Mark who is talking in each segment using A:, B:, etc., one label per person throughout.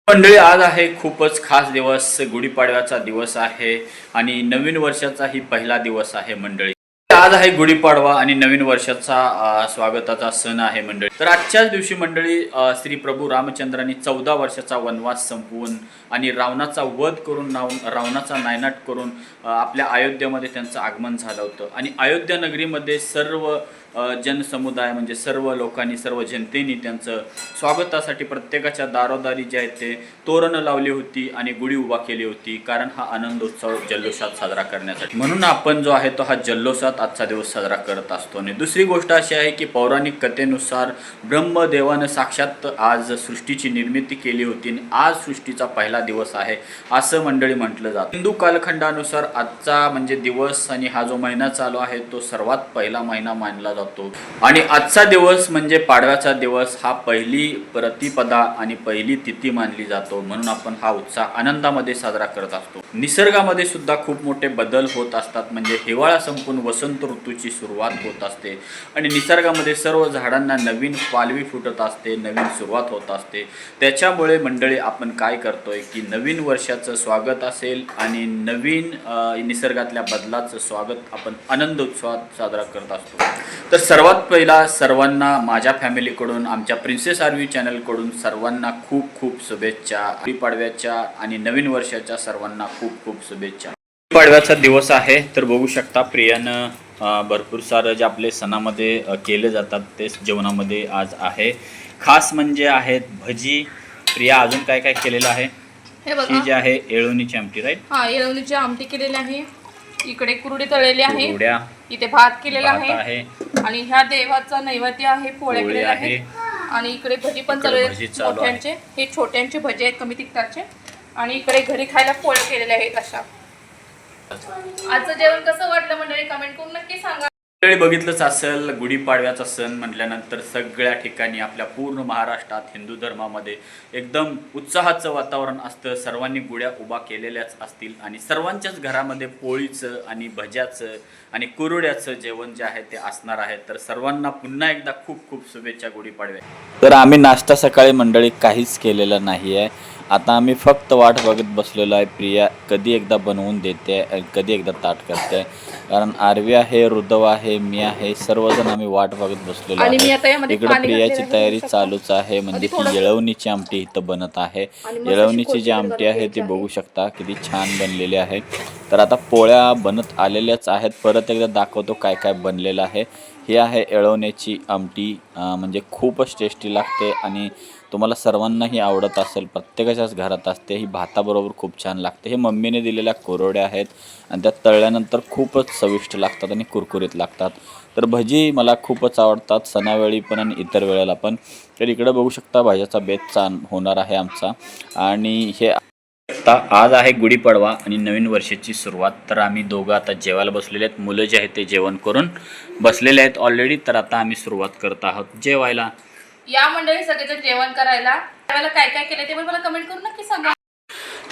A: मंडळी, आज आहे खूपच खास दिवस, गुढीपाडव्याचा दिवस आहे आणि नवीन वर्षाचाही पहिला दिवस आहे मंडळी. आज आहे गुढीपाडवा आणि नवीन वर्षाचा स्वागताचा सण आहे मंडळी. तर आजच्याच दिवशी मंडळी श्री प्रभू रामचंद्रांनी 14 वर्षाचा वनवास संपवून आणि रावणाचा वध करून रावणाचा नायनाट करून आपल्या अयोध्येमध्ये त्यांचं आगमन झालं होतं. आणि अयोध्या नगरीमध्ये सर्व जनसमुदाय म्हणजे सर्व लोकांनी, सर्व जनतेने त्यांचं स्वागतासाठी प्रत्येकाच्या दारोदारी जे आहेत ते तोरणं लावली होती आणि गुढी उभा केली होती, कारण हा आनंदोत्सव जल्लोषात साजरा करण्यासाठी. म्हणून आपण जो आहे तो हा जल्लोषात आजचा दिवस साजरा करत असतो. आणि दुसरी गोष्ट अशी आहे की पौराणिक कथेनुसार ब्रह्मदेवानं साक्षात आज सृष्टीची निर्मिती केली होती आणि आज सृष्टीचा पहिला दिवस आहे असं मंडळी म्हटलं जातं. हिंदू कालखंडानुसार आजचा म्हणजे दिवस आणि हा जो महिना चालू आहे तो सर्वात पहिला महिना मानला जातो. आणि आजचा दिवस म्हणजे पाडव्याचा दिवस हा पहिली प्रतिपदा आणि पहिली तिथी मानली जातो. म्हणून आपण हा उत्साह आनंदामध्ये साजरा करत असतो. निसर्गामध्ये सुद्धा खूप मोठे बदल होत असतात. म्हणजे हिवाळा संपून वसंत ऋतूची सुरुवात होत असते आणि निसर्गामध्ये सर्व झाडांना नवीन पालवी फुटत असते, नवीन सुरुवात होत असते. त्याच्यामुळे मंडळी आपण काय करतोय की नवीन वर्षाचं स्वागत असेल आणि नवीन निसर्गातल्या बदलाचं स्वागत आपण आनंद उत्सवात साजरा करत असतो. तर सर्वात पहिला सर्वांना माझ्या फॅमिलीकडून, आमच्या प्रिन्सेस आरवी चॅनलकडून सर्वांना खूप खूप शुभेच्छा. गुढीपाडव्याच्या आणि नवीन वर्षाच्या सर्वांना खूप खूप शुभेच्छा. गुढीपाडव्याचा दिवस आहे तर बघू शकता प्रियानं भरपूर सारं जे आपले सणामध्ये केले जातात ते जेवणामध्ये आज आहे. खास म्हणजे आहेत भजी. प्रिया अजून काय काय केलेलं आहे?
B: हे बघा,
A: ही जी आहे येळवणीची आमटी, राईट?
B: हा, येळवणीची आमटी केलेली आहे. इकडे कुरडी तळलेली आहे,
A: कुरड्या,
B: इथे भात केलेला
A: भात
B: आहे आणि ह्या देवाचा नैवेद्य आहे, पोळ्या केलेल्या आहे. आणि इकडे भजी पण चालू आहेत मोठ्यांचे. हे छोट्यांचे भजी आहेत कमी तिखटाचे. आणि इकडे घरी खायला पोळ्या केलेल्या आहेत. अशा आजचं जेवण कसं वाटलं मंडळी कमेंट करून नक्की सांगा.
A: बघितलंच असेल, गुढीपाडव्याचा सण म्हटल्यानंतर सगळ्या ठिकाणी आपल्या पूर्ण महाराष्ट्रात हिंदू धर्मामध्ये एकदम उत्साहाचं वातावरण असतं. सर्वांनी गुढ्या उभा केलेल्याच असतील आणि सर्वांच्याच घरामध्ये पोळीचं आणि भज्याचं आणि कुरड्याचं जेवण जे आहे ते असणार आहे. तर सर्वांना पुन्हा एकदा खूप खूप शुभेच्छा गुढीपाडव्या. तर आम्ही नाश्ता सकाळी मंडळी काहीच केलेला नाही आहे. आता आम्ही फक्त वाट बघत बसलेलो आहे. प्रिया कधी एकदा बनवून देते, कधी एकदा ताट करते. कारण आरवी आहे, रुद्व आहे, मी आहे, सर्वजण आम्ही वाट बघत बसलेलो आहे. इकडे प्रियाची तयारी चालूच आहे. म्हणजे ती येळवणीची आमटी इथं बनत आहे. येळवणीची जी आमटी आहे ती बघू शकता किती छान बनलेली आहे. तर आता पोळ्या बनत आलेल्याच आहेत. परत एकदा दाखवतो काय काय बनलेलं आहे. ही आहे येळवण्याची आमटी. म्हणजे खूपच टेस्टी लागते आणि तुम्हाला सर्वांनाही आवडत असेल, प्रत्येकाच्याच घरात असते. ही भाताबरोबर खूप छान लागते. हे मम्मीने दिलेल्या कुरवड्या आहेत आणि त्या तळल्यानंतर खूपच चविष्ट लागतात आणि कुरकुरीत लागतात. तर भजी मला खूपच आवडतात, सणावेळी पण आणि इतर वेळेला पण. तर इकडं बघू शकता भाज्याचा बेत होणार आहे आमचा. आणि हे आता आज आहे गुढीपाडवा आणि नवीन वर्षाची सुरुवात. तर आम्ही दोघं आता जेवायला बसलेले आहेत. मुलं जे आहेत ते जेवण करून बसलेले आहेत ऑलरेडी. तर आता आम्ही सुरुवात करत आहोत जेवायला.
B: या मंडळी सगळेजण जेवण करायला. त्यावेळेला काय काय केलं ते पण मला कमेंट करून नक्की सांगा.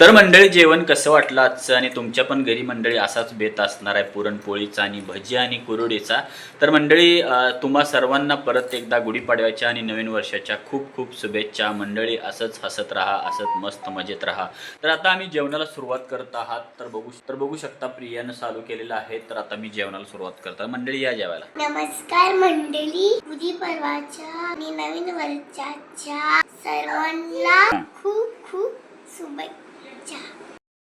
A: तर मंडळी, जेवण कसं वाटलं आजचं? आणि तुमच्या पण घरी मंडळी असाच बेत असणार आहे, पुरणपोळीचा आणि भजी आणि कुरडीचा. तर मंडळी, तुम्हा सर्वांना परत एकदा गुढीपाडव्याच्या आणि नवीन वर्षाच्या खूप खूप शुभेच्छा. मंडळी, असंच हसत राहा, असंच मस्त मजेत राहा. तर आता आम्ही जेवणाला सुरुवात करत आहात. तर बघू शकता प्रियानं चालू केलेलं आहे. तर आता मी जेवणाला सुरुवात करतो. मंडळी, या जेवायला.
C: नमस्कार मंडळी, गुढीपाडव्याच्या आणि नवीन वर्षाच्या सर्वांना खूप खूप शुभेच्छा.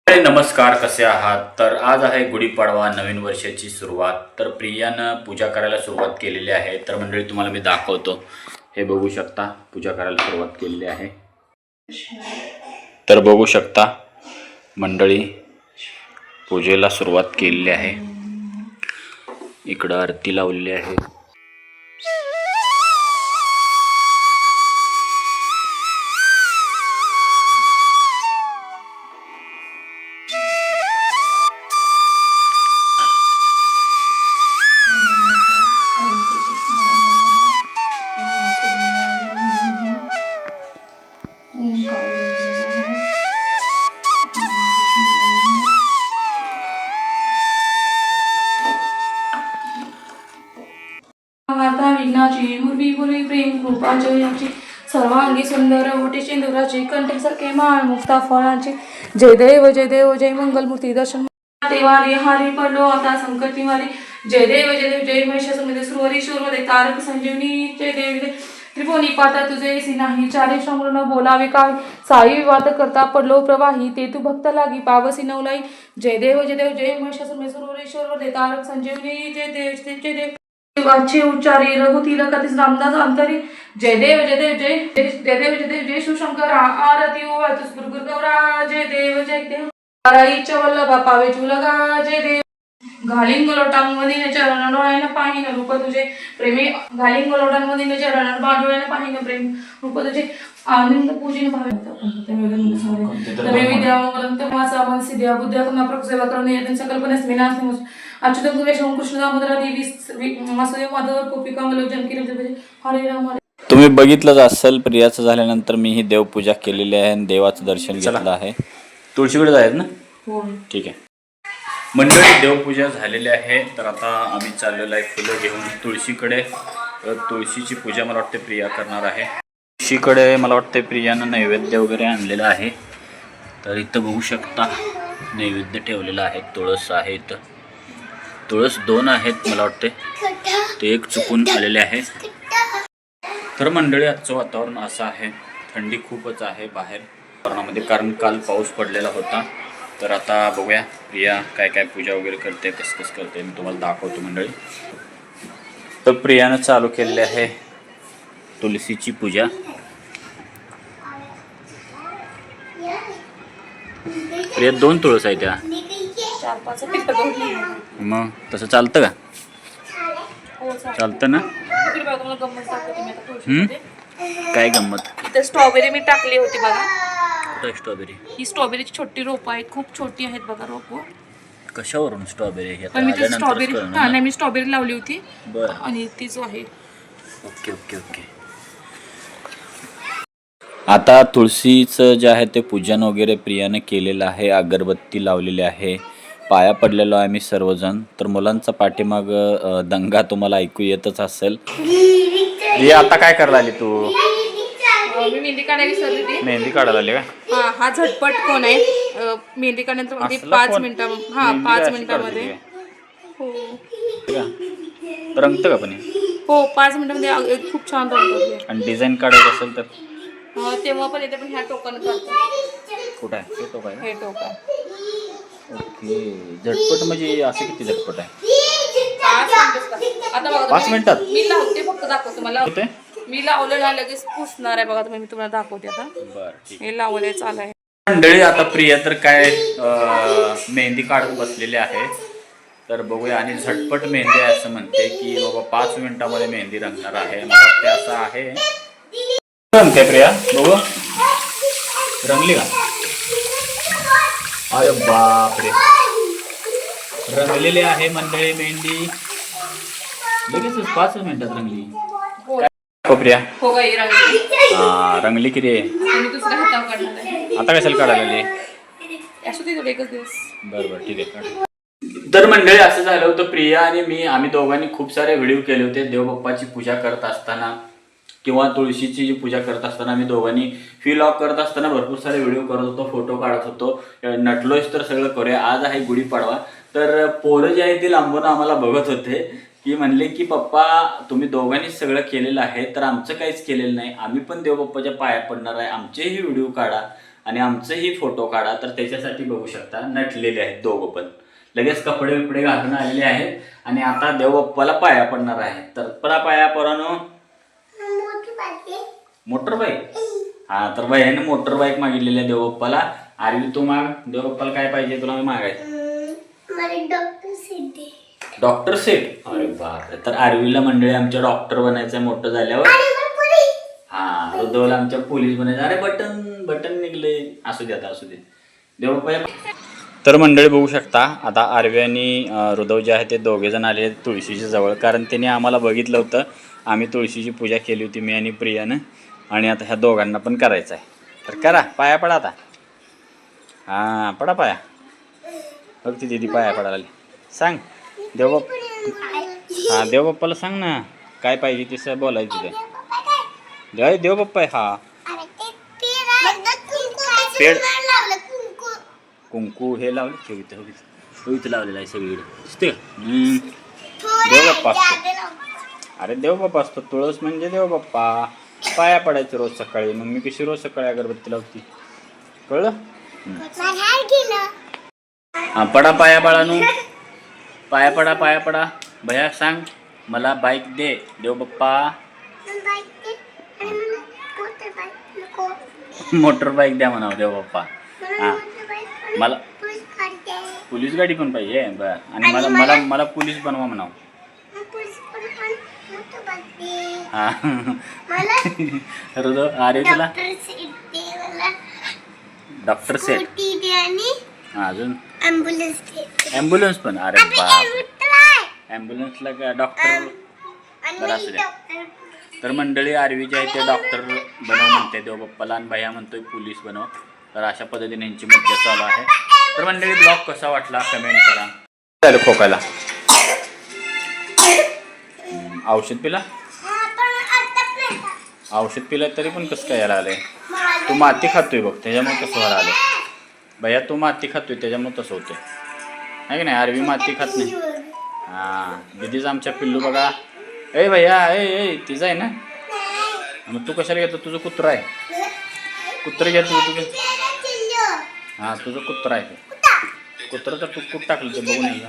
A: नमस्कार, कसे आहात? तर आज आहे गुढीपाडवा, नवीन वर्षाची सुरुवात. तर प्रियानं पूजा करायला सुरुवात केलेली आहे. तर मंडळी, तुम्हाला मी दाखवतो. हे बघू शकता, पूजा करायला सुरुवात केलेली आहे. तर बघू शकता मंडळी, पूजेला सुरुवात केलेली आहे. इकडं आरती लावलेली आहे.
B: माता विघ्नाची, पूर्वी पूर्वी प्रेम कृपा जयाची, सर्वांगी सुंदर ओटी सिंदुराची कंठीसारखे माळ मुक्ता फळांची जय देव जय मंगलमूर्ती दर्शन देवारी हारी पडलो आता संकटी वारी जय देव जय महिषासुरमर्दिनी सुरवरी शूरवदे तारक संजीवनी जय देव त्रिभुवनी पाता तुझे सी नाही चारे श्रमण बोलावे काय साई विवाद करता पडलो प्रवाही ते तू भक्त लागी पावसी नवलाई जय देव जय महिषासुरमर्दिनी सुरवरी शूरवदे तारक संजीवनी जय देव वाचे उच्चारी रघुतील कधीच रामदास अंतरी जय देव जय शिवशंकर आरती ओवाळतोस गुरु गौरा जय देव राईच्या वल्लभा पावे चुलगा जय देव घालिंग लोटांमध्ये चरण डोळ्यानं पाहिन रूप तुझे प्रेमी घालिंग लोटांमध्ये चरण डोळ्यानं पाहिन प्रेम रूप तुझे आनंद पूजन भावे विद्या ग्रंथ मासा मन सिद्ध्या बुद्ध्या करुणा प्रसेवा करणे यत्न संकल्पनेस विनाश निमोष अच्युत गुरुवेश ओम कृष्ण दामोदर देवी वासुदेव माधव गोपिका मलोजन किरण हरे राम हरे.
A: तुम्ही बघितलंच असेल प्रियाचं झाल्यानंतर मी ही देवपूजा केलेली आहे आणि देवाचं दर्शन घेतलं आहे. तुळशीकडे जायचं ना?
B: हो
A: ठीक आहे मंडळी, देवपूजा झालेली आहे. तर आता आम्ही चाललेलो आहे फुलं घेऊन तुळशीकडे. तुळशीची पूजा मला वाटते प्रिया करणार आहे. तुळशीकडे मला वाटते प्रियानं नैवेद्य वगैरे आणलेलं आहे. तर इथं बघू शकता नैवेद्य ठेवलेलं आहे. तुळस आहे इथं. तुळस 2 आहेत मला वाटते, ते एक चुकून आलेले आहे. तर मंडळी आजचं वातावरण असं आहे, थंडी खूपच आहे बाहेर वातावरणामध्ये, कारण काल पाऊस पडलेला होता. तर आता बघूया प्रिया काय काय पूजा वगैरे करते, कसं करते मी तुम्हाला दाखवतो मंडळी. तर प्रियानं चालू केलेली आहे तुलसीची पूजा. प्रिया 2 तुळस आहे त्या,
B: 4-5 पिंपळ गवली.
A: मग तसं चालतं का?
B: हो
A: चालतं ना?
B: इकडे बघा तुम्हाला गंमत दाखवते मी आता तुळशीमध्ये.
A: काय गंमत?
B: इथे स्ट्रॉबेरी मी टाकली होती बघा.
A: कुठं स्ट्रॉबेरी?
B: ही स्ट्रॉबेरीची छोटी रोपं आहेत, खूप छोटी आहेत बघा रोपं.
A: कशावरून स्ट्रॉबेरी? हे
B: पण मी ती
A: आल्यानंतरच
B: स्ट्रॉबेरी
A: कळलं ना.
B: नाही मी स्ट्रॉबेरी लावली होती
A: बरं,
B: आणि तीच आहे.
A: Okay okay okay. आता तुळशीचं जे आहे ते पूजन वगैरे प्रियाने केलेलं आहे. अगरबत्ती लावलेली आहे. पाया पडलेलो आहे मी सर्वजण. तर मुलांचा पाठीमाग दंगा तुम्हाला ऐकू येतच असेल. आता काय करायला आली तू?
B: मी मेहंदी काढायला विसरली होती.
A: मेहंदी काढायला आली का?
B: हा झटपट कोण आहे मेहंदी काढण्यानंतर म्हणजे 5 मिनिटं. हा 5 मिनिटामध्ये. हो
A: रंगतं का पण?
B: हो 5 मिनिटामध्ये खूप छान रंगतं.
A: आणि डिझाईन काढायचं असेल तर
B: तेव्हा पण येते, पण ह्या टोकानं काढतो.
A: कुठं आहे हे टोक आहे?
B: हे टोका.
A: ओके. झटपट म्हणजे असं किती झटपट आहे?
B: 5 मिनिटं. आता बघा
A: 5 मिनिटात
B: मी लावते, फक्त दाखवतो तुम्हाला.
A: होते.
B: मी लावलं ना लगेच पुसणार आहे बघा. तुम्ही मी तुम्हाला दाखवते आता.
A: बरं ठीक.
B: हे लावलंय चालू आहे.
A: मंडळी आता प्रिया तर काय मेहंदी काढत बसलेली आहे. तर बघूया. आणि झटपट मेहंदी आहे असं म्हणते की बाबा 5 मिनिटामध्ये मेहंदी रंगणार आहे. मला वाटते असं आहे. रंगते प्रिया? बघू रंगली का? अरे बापरे, रंगलेली आहे मंडळी मेहंदी. लगेच 5 मिनिटात रंगली. हो प्रिया?
B: हो काही रंगली.
A: हा रंगली की रे.
B: मी दुसऱ्या हातावर काढणार आहे.
A: आता कशाला काढायला?
B: असू दे थोडे एकच दिवस.
A: बरोबर ठीक आहे. तर मंडळी असं झालं होतं, प्रिया आणि मी आम्ही दोघांनी खूप सारे व्हिडिओ केले होते देवबाप्पाची पूजा करत असताना किंवा तुळशीची जी पूजा करत असताना. आम्ही दोघांनी व्लॉग करत असताना भरपूर सारे व्हिडिओ करत होतो, फोटो काढत होतो. नटलोच तर सगळं करूया. आज आहे गुढीपाडवा. तर पोरं जे आहे ते लांबून आम्हाला बघत होते की म्हणले की पप्पा तुम्ही दोघांनीच सगळं केलेलं आहे, तर आमचं काहीच केलेलं नाही. आम्ही पण देवबाप्पाच्या पाया पडणार आहे, आमचेही व्हिडिओ काढा आणि आमचेही फोटो काढा. तर त्याच्यासाठी बघू शकता नटलेले आहेत दोघं पण. लगेच कपडे बिपडे घालून आलेले आहेत आणि आता देवबाप्पाला पाया पडणार आहेत. तर पडा पाया पोरांनो. Motor bike? हा तर बाईने मोटर बाईक मागितलेली आहे देवबाप्पाला. आरवी तू माग. देवबाप्पाला काय पाहिजे तुला? मी मागायचं डॉक्टर सेट. अरे बापरे. तर आरवीला मंडळी आमच्या डॉक्टर बनायचं मोठं झाल्यावर. हा हृदयला आमच्या पोलीस बनायचं. अरे बटन निघले. असू दे आता, असू दे देवबाप्पा. तर मंडळी बघू शकता आता आरवी आणि हृदय जे आहे ते दोघेजण आले आहेत तुळशीच्या जवळ, कारण त्यांनी आम्हाला बघितलं होतं. आम्ही तुळशीची पूजा केली होती मी आणि प्रियानं, आणि आता ह्या दोघांना पण करायचं आहे. तर करा पाया पडा आता. हां पडा पाया. बघ ती दीदी पाया पडायला आली. सांग देवबाप्पा. हां देवबाप्पाला सांग ना काय पाहिजे ते बोलायचं ते. जय देव बाप्पा आहे हा.
C: अरे ते पेड आहे. कुंकू
A: पेड.
C: लावलं कुंकू.
A: कुंकू हे लावले ठेवीत लावलेलं आहे सगळीकडे दिसते का?
C: थोडं
A: देव बाप्पा असतो.
C: जादू लावलं.
A: अरे देव बाप्पा असतो. तुळस म्हणजे देव बाप्पा. पाया पडायचं रोज सकाळी. मग मी कशी रोज सकाळी अगरबत्ती लावती कळलं?
C: मला हार गेलं.
A: हा पडा पाया बाळानू. पाया पडा. भैया सांग मला बाईक दे देव बाप्पा.
C: मला बाईक दे आणि मला मोटर बाईक नको.
A: मोटर बाईक द्या म्हणावं देव बाप्पा.
C: मला
A: हा.
C: मोटर बाईक आणि
A: मला
C: पुलिस कार दे.
A: पोलीस गाडी पण पाहिजे बर. आणि
C: आणि
A: मला मला मला पोलीस बनवा म्हणावं.
C: मला पुलिस कार आणि मोटर बाईक दे.
A: हा
C: मला
A: हृदय अरे तुला
C: डॉक्टर सीट दे. मला
A: डॉक्टर सेट
C: स्कूटी दे आणि
A: अजून
C: ॲम्ब्युलन्स दे.
A: ॲम्ब्युलन्स पण. अरे
C: अबे,
A: बाप
C: एवढं आहे.
A: ॲम्ब्युलन्सला का डॉक्टर. बरं, असू
C: आणि
A: द्या.
C: डॉक्टर
A: तर मंडळी आरवी जे आहे ते डॉक्टर बनव म्हणते देव बाप्पाला आणि भैया म्हणतोय पोलीस बनव. तर अशा पद्धतीने यांची मज्जा चालू आहे. तर मंडळी ब्लॉग कसा वाटला कमेंट करा. झालं खोकायला औषध पिला. औषध पिलं तरी पण कसं काय यायला आलंय. तू माती खातोय बघ त्याच्यामुळे तसं व्हायला आलं. भैया तू माती खातोय त्याच्यामुळे तसं होतंय आहे की नाही. आरवी माती खात नाही. हां दिदीच आमच्या पिल्लू बघा. ए भैया ए तिचं आहे ना. मग तू कशाला घेतो. तुझं कुत्रं आहे. कुत्रं घेतो तुझं. हां तुझं कुत्रं आहे. कुत्रं तर तू कुठं टाकलं ते बघून येईल.